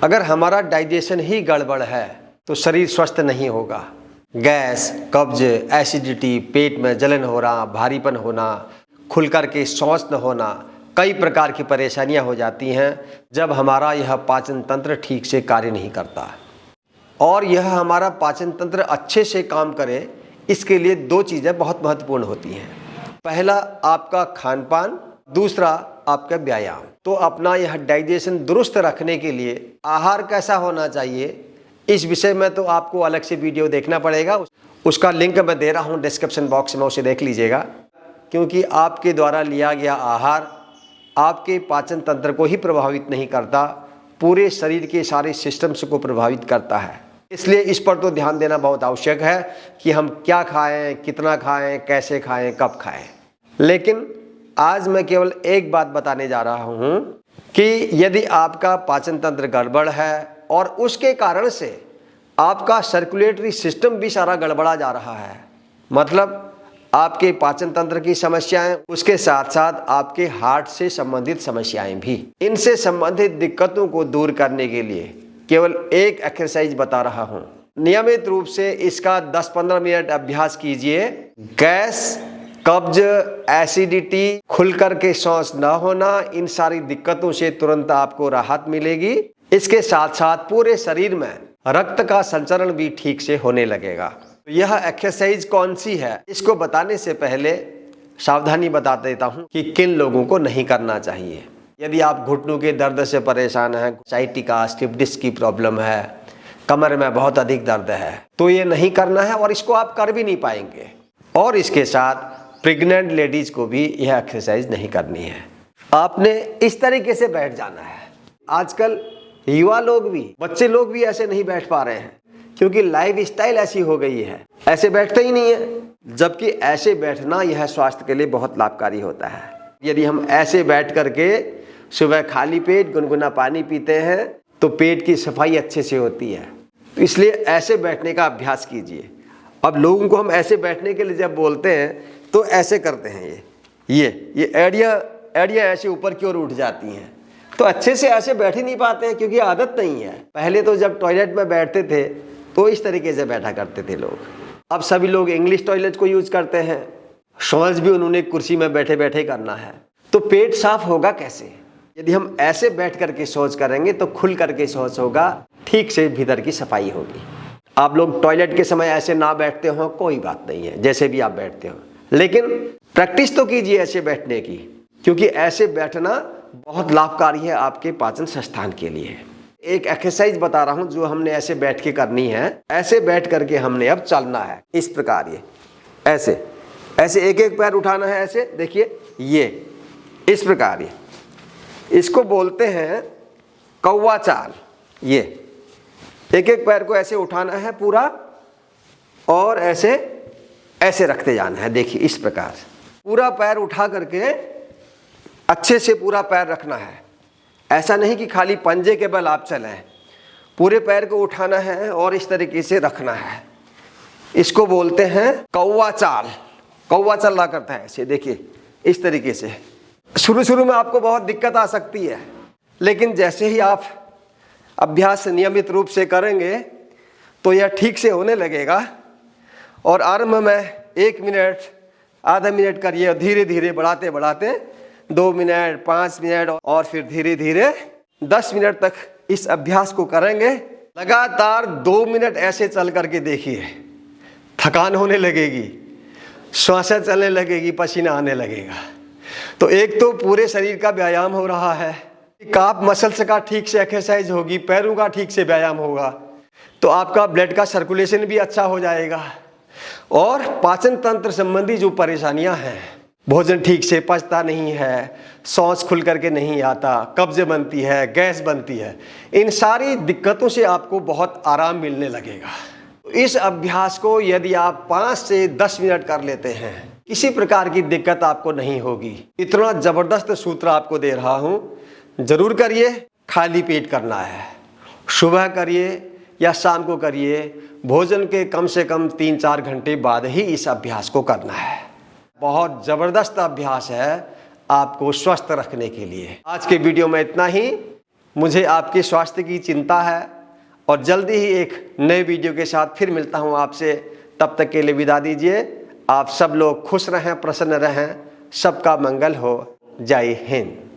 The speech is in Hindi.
अगर हमारा डाइजेशन ही गड़बड़ है तो शरीर स्वस्थ नहीं होगा। गैस, कब्ज, एसिडिटी, पेट में जलन हो रहा, भारीपन होना, खुल कर के शौच न होना, कई प्रकार की परेशानियां हो जाती हैं जब हमारा यह पाचन तंत्र ठीक से कार्य नहीं करता। और यह हमारा पाचन तंत्र अच्छे से काम करे, इसके लिए दो चीज़ें बहुत महत्वपूर्ण होती हैं। पहला आपका खान पान, दूसरा आपका व्यायाम। तो अपना यह डाइजेशन दुरुस्त रखने के लिए आहार कैसा होना चाहिए, इस विषय में तो आपको अलग से वीडियो देखना पड़ेगा। उसका लिंक मैं दे रहा हूँ डिस्क्रिप्शन बॉक्स में, उसे देख लीजिएगा। क्योंकि आपके द्वारा लिया गया आहार आपके पाचन तंत्र को ही प्रभावित नहीं करता, पूरे शरीर के सारे सिस्टम्स को प्रभावित करता है। इसलिए इस पर तो ध्यान देना बहुत आवश्यक है कि हम क्या खाएं, कितना खाएं, कैसे खाएं, कब खाएं। लेकिन आज मैं केवल एक बात बताने जा रहा हूं कि यदि आपका पाचन तंत्र गड़बड़ है और उसके कारण से आपका सर्कुलेटरी सिस्टम भी सारा गड़बड़ा जा रहा है, मतलब आपके पाचन तंत्र की समस्याएं, उसके साथ साथ आपके हार्ट से संबंधित समस्याएं भी, इनसे संबंधित दिक्कतों को दूर करने के लिए केवल एक एक्सरसाइज बता रहा हूं। नियमित रूप से इसका 10-15 मिनट अभ्यास कीजिए। गैस, कब्ज, एसिडिटी, खुलकर के शौच न होना, इन सारी दिक्कतों से तुरंत आपको राहत मिलेगी। इसके साथ साथ पूरे शरीर में रक्त का संचरण भी ठीक से होने लगेगा। यह एक्सरसाइज कौन सी है, इसको बताने से पहले सावधानी बता देता हूं कि किन लोगों को नहीं करना चाहिए। यदि आप घुटनों के दर्द से परेशान हैं, साइटिका, स्लिप डिस्क की प्रॉब्लम है, कमर में बहुत अधिक दर्द है, तो ये नहीं करना है और इसको आप कर भी नहीं पाएंगे। और इसके साथ प्रेग्नेंट लेडीज को भी यह एक्सरसाइज नहीं करनी है। आपने इस तरीके से बैठ जाना है। आजकल युवा लोग भी, बच्चे लोग भी ऐसे नहीं बैठ पा रहे हैं क्योंकि लाइफ स्टाइल ऐसी हो गई है, ऐसे बैठते ही नहीं है। जबकि ऐसे बैठना यह स्वास्थ्य के लिए बहुत लाभकारी होता है। यदि हम ऐसे बैठ करके सुबह खाली पेट गुनगुना पानी पीते हैं तो पेट की सफाई अच्छे से होती है। तो इसलिए ऐसे बैठने का अभ्यास कीजिए। अब लोगों को हम ऐसे बैठने के लिए जब बोलते हैं तो ऐसे करते हैं, ये एड़ियाँ ऐसे ऊपर की ओर उठ जाती हैं, तो अच्छे से ऐसे बैठ ही नहीं पाते हैं क्योंकि आदत नहीं है। पहले तो जब टॉयलेट में बैठते थे तो इस तरीके से बैठा करते थे लोग। अब सभी लोग इंग्लिश टॉयलेट को यूज करते हैं। शौच भी उन्होंने कुर्सी में बैठे बैठे करना है, तो पेट साफ होगा कैसे? यदि हम ऐसे बैठ करके शौच करेंगे तो खुल करके शौच होगा, ठीक से भीतर की सफाई होगी। आप लोग टॉयलेट के समय ऐसे ना बैठते हो, कोई बात नहीं है, जैसे भी आप बैठते हो, लेकिन प्रैक्टिस तो कीजिए ऐसे बैठने की, क्योंकि ऐसे बैठना बहुत लाभकारी है आपके पाचन संस्थान के लिए। एक एक्सरसाइज बता रहा हूं जो हमने ऐसे बैठ के करनी है। ऐसे बैठ करके हमने अब चलना है इस प्रकार, ये ऐसे ऐसे एक एक पैर उठाना है, ऐसे देखिए, ये इस प्रकार, ये इसको बोलते हैं कौवा चाल। ये एक एक पैर को ऐसे उठाना है पूरा और ऐसे ऐसे रखते जाना है। देखिए इस प्रकार पूरा पैर उठा करके अच्छे से पूरा पैर रखना है। ऐसा नहीं कि खाली पंजे के बल आप चलें, पूरे पैर को उठाना है और इस तरीके से रखना है। इसको बोलते हैं कौवा चाल। कौवा चल रहा करता है ऐसे, देखिए इस तरीके से। शुरू में आपको बहुत दिक्कत आ सकती है, लेकिन जैसे ही आप अभ्यास नियमित रूप से करेंगे तो यह ठीक से होने लगेगा। और आरंभ में 1 मिनट, आधा मिनट करिए, धीरे धीरे बढ़ाते बढ़ाते 2 मिनट, 5 मिनट और फिर धीरे धीरे 10 मिनट तक इस अभ्यास को करेंगे। लगातार 2 मिनट ऐसे चल करके देखिए, थकान होने लगेगी, श्वासें चलने लगेगी, पसीना आने लगेगा। तो एक तो पूरे शरीर का व्यायाम हो रहा है, काफ मसल्स का ठीक से एक्सरसाइज होगी, पैरों का ठीक से व्यायाम होगा, तो आपका ब्लड का सर्कुलेशन भी अच्छा हो जाएगा। और पाचन तंत्र संबंधी जो परेशानियां हैं, भोजन ठीक से पचता नहीं है, शौच खुल करके नहीं आता, कब्ज बनती है, गैस बनती है, इन सारी दिक्कतों से आपको बहुत आराम मिलने लगेगा। इस अभ्यास को यदि आप 5 से 10 मिनट कर लेते हैं, किसी प्रकार की दिक्कत आपको नहीं होगी। इतना जबरदस्त सूत्र आपको दे रहा हूं, जरूर करिए। खाली पेट करना है, सुबह करिए या शाम को करिए, भोजन के कम से कम 3-4 घंटे बाद ही इस अभ्यास को करना है। बहुत ज़बरदस्त अभ्यास है आपको स्वस्थ रखने के लिए। आज के वीडियो में इतना ही। मुझे आपके स्वास्थ्य की चिंता है और जल्दी ही एक नए वीडियो के साथ फिर मिलता हूँ आपसे। तब तक के लिए विदा दीजिए। आप सब लोग खुश रहें, प्रसन्न रहें, सबका मंगल हो। जय हिंद।